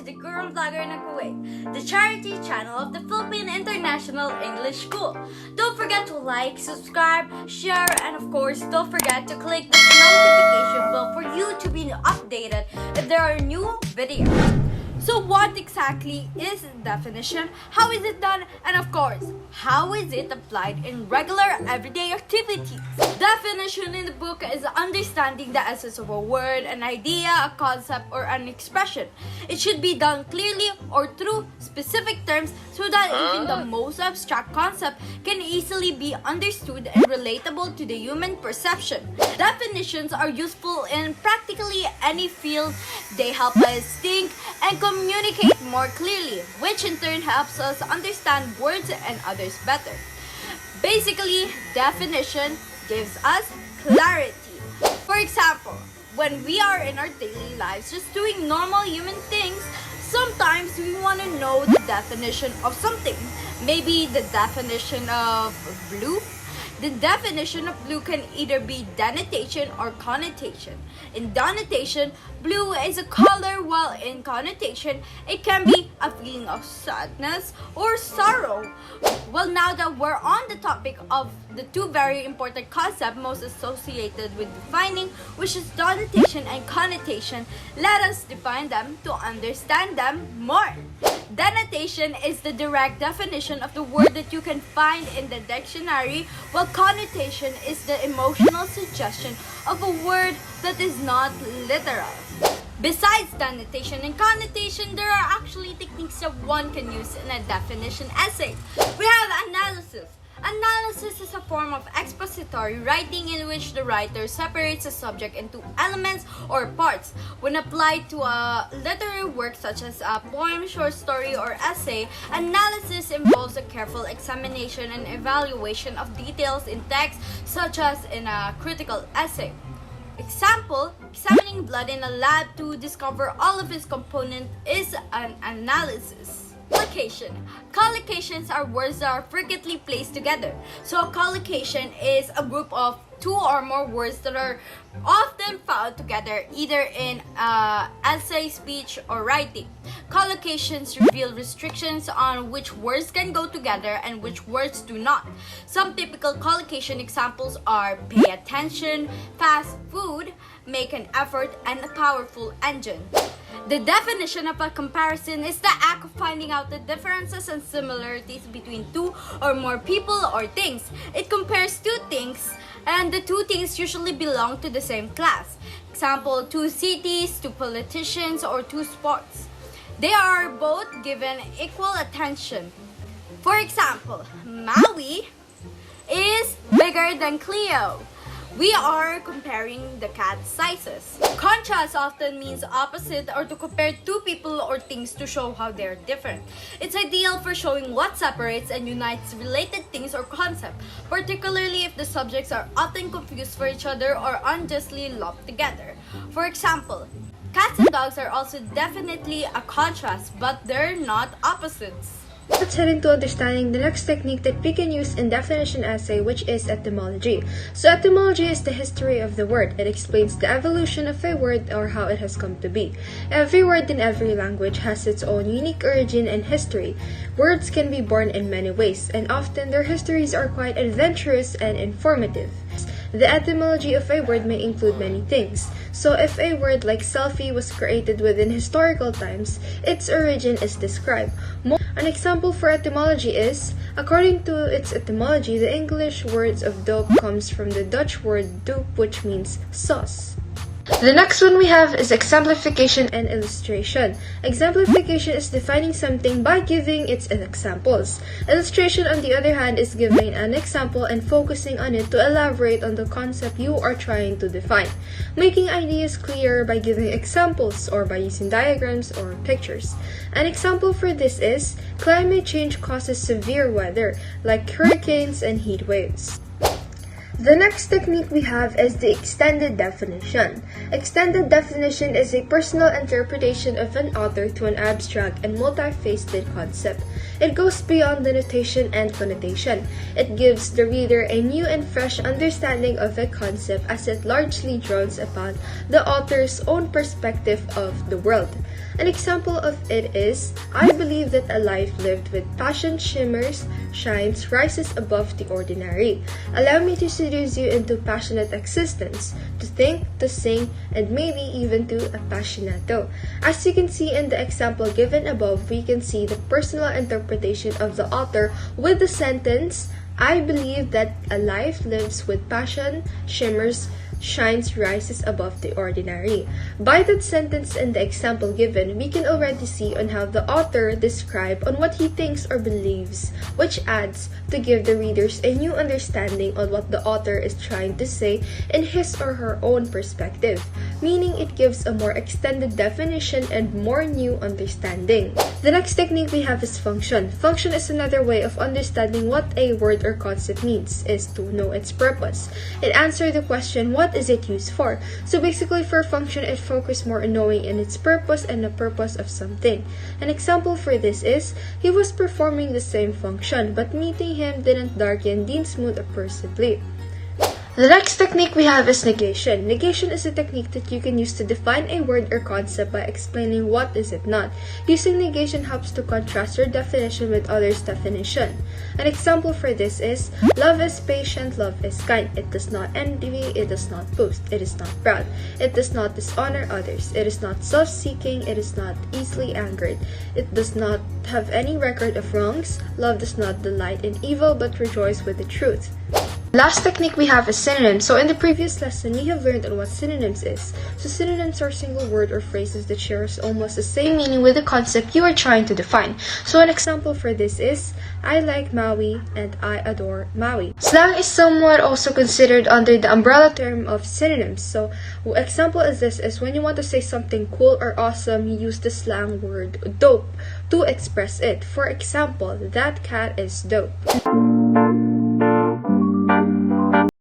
to the Girl Vlogger ng Kuwait, the charity channel of the Philippine International English School. Don't forget to like, subscribe, share, and of course, don't forget to click the notification bell for you to be updated if there are new videos. So what exactly is definition? How is it done? And of course, how is it applied in regular everyday activities? Definition in the book is understanding the essence of a word, an idea, a concept, or an expression. It should be done clearly or through specific terms so that even the most abstract concept can easily be understood and relatable to the human perception. Definitions are useful in practically any field. They help us think and communicate more clearly, which in turn helps us understand words and others better. Basically, definition gives us clarity. For example, when we are in our daily lives just doing normal human things, sometimes we want to know the definition of something. Maybe the definition of blue. The definition of blue can either be denotation or connotation. In denotation, blue is a color, while in connotation, it can be a feeling of sadness or sorrow. Well, now that we're on the topic of the two very important concepts most associated with defining, which is denotation and connotation, let us define them to understand them more. Denotation is the direct definition of the word that you can find in the dictionary, while connotation is the emotional suggestion of a word that is not literal. Besides denotation and connotation, there are actually techniques that one can use in a definition essay. We have analysis. Analysis is a form of expository writing in which the writer separates a subject into elements or parts. When applied to a literary work such as a poem, short story, or essay, analysis involves a careful examination and evaluation of details in text, such as in a critical essay. Example, examining blood in a lab to discover all of its components is an analysis. Collocation. Collocations are words that are frequently placed together. So a collocation is a group of two or more words that are often found together either in essay, speech, or writing. Collocations reveal restrictions on which words can go together and which words do not. Some typical collocation examples are pay attention, fast food, make an effort, and a powerful engine. The definition of a comparison is the act of finding out the differences and similarities between two or more people or things. It compares two things, and the two things usually belong to the same class. Example, two cities, two politicians, or two sports. They are both given equal attention. For example, Maui is bigger than Cleo. We are comparing the cat sizes. Contrast often means opposite or to compare two people or things to show how they're different. It's ideal for showing what separates and unites related things or concepts, particularly if the subjects are often confused for each other or unjustly lumped together. For example, cats and dogs are also definitely a contrast, but they're not opposites. Let's head into understanding the next technique that we can use in definition essay, which is etymology. So etymology is the history of the word. It explains the evolution of a word or how it has come to be. Every word in every language has its own unique origin and history. Words can be born in many ways, and often their histories are quite adventurous and informative. The etymology of a word may include many things. So if a word like selfie was created within historical times, its origin is described. An example for etymology is, according to its etymology, the English word of dope comes from the Dutch word doop, which means sauce. The next one we have is exemplification and illustration. Exemplification is defining something by giving its examples. Illustration, on the other hand, is giving an example and focusing on it to elaborate on the concept you are trying to define. Making ideas clearer by giving examples or by using diagrams or pictures. An example for this is, climate change causes severe weather, like hurricanes and heat waves. The next technique we have is the extended definition. Extended definition is a personal interpretation of an author to an abstract and multifaceted concept. It goes beyond denotation and connotation. It gives the reader a new and fresh understanding of a concept as it largely draws upon the author's own perspective of the world. An example of it is, I believe that a life lived with passion shimmers, shines, rises above the ordinary. Allow me to seduce you into passionate existence, to think, to sing, and maybe even to appassionato. As you can see in the example given above, we can see the personal interpretation of the author with the sentence, I believe that a life lives with passion, shimmers, shines, rises above the ordinary. By that sentence and the example given, we can already see on how the author described on what he thinks or believes, which adds to give the readers a new understanding on what the author is trying to say in his or her own perspective, meaning it gives a more extended definition and more new understanding. The next technique we have is function. Function is another way of understanding what a word or concept means, is to know its purpose. It answers the question, what is it used for? So basically for function, it focuses more on knowing in its purpose and the purpose of something. An example for this is, he was performing the same function, but meeting him didn't darken Dean's mood appreciably. The next technique we have is negation. Negation is a technique that you can use to define a word or concept by explaining what is it not. Using negation helps to contrast your definition with others' definition. An example for this is, love is patient, love is kind. It does not envy, it does not boast, it is not proud, it does not dishonor others, it is not self-seeking, it is not easily angered, it does not have any record of wrongs. Love does not delight in evil but rejoice with the truth. Last technique we have is synonyms. So in the previous lesson, we have learned on what synonyms is. So synonyms are single word or phrases that shares almost the same meaning with the concept you are trying to define. So an example for this is, I like Maui and I adore Maui. Slang is somewhat also considered under the umbrella term of synonyms. So example is this is when you want to say something cool or awesome, you use the slang word dope to express it. For example, that cat is dope.